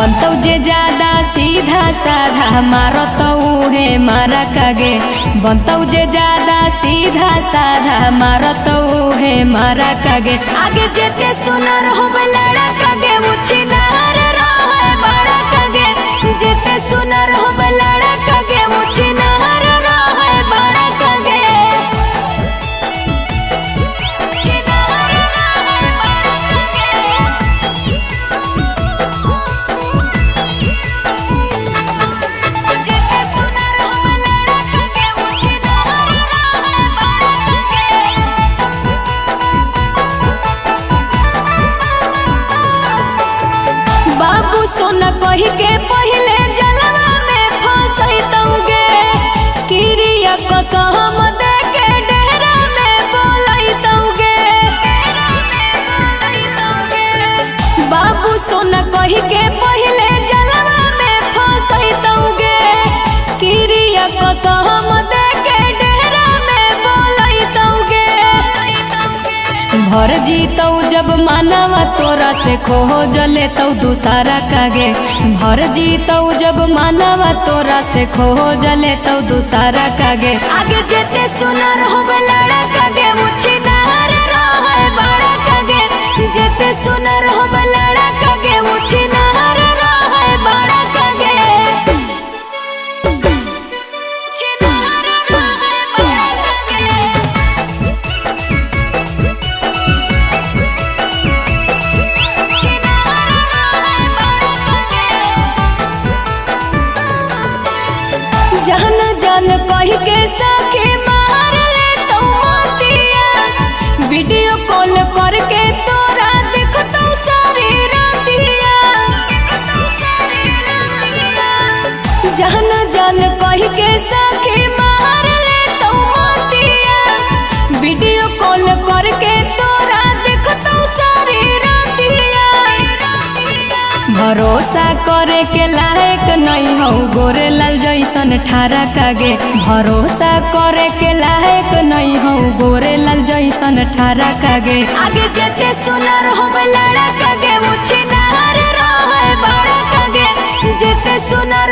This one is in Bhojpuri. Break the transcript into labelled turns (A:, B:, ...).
A: बनतौ जे ज्यादा सीधा साधा मारो तो है मारा कागे। बनतौ जे ज्यादा सीधा साधा मारो तो है मारा कागे। आगे जेते सुनर होबे लड़ा कागे मुछी नार रहे बड़ा कागे। जेते सुनर होबे लड़ा कागे मुछी नार रहे बड़ा कागे। बाबू सोना कही के पहले जलवा में फंसैतौगे। किरिया कसम दे के डेरा में बोलैतौगे। बाबू सोना कही के पहले जलवा में फंसैतौगे। किरिया कसम दे के डेरा में बोलैतौगे। भर जीतौ जब मानवा तोरा से खोज लेतौ दूसरा कागे। भर जीतौ जब मानवा तोरा से खोज लेतौ दूसरा कागे। आगे जेते सुनर होबे लड़ा कागे मुछी नार रहे बड़ा कागे। जेते सुनर होबे लड़ा कागे मुछी नार रहे बड़ा कागे। जान जान कही के साके मार लेतौ मोतिया। वीडियो कॉल करके तोरा देखतौ सारी रातिया। जान जान कही के साके मार लेतौ मोतिया। वीडियो कॉल करके तोरा देखतौ सारी रातिया। भरोसा करे के लायक नहीं हौ गोरे लाल जैसन ठारा कागे। भरोसा करे के लायक नहीं हौ गोरे लाल जैसन ठारा कागे। आगे जेते सुनर होबे लड़ा कागे मुछी नार रहे बड़ा कागे। जेते सुनर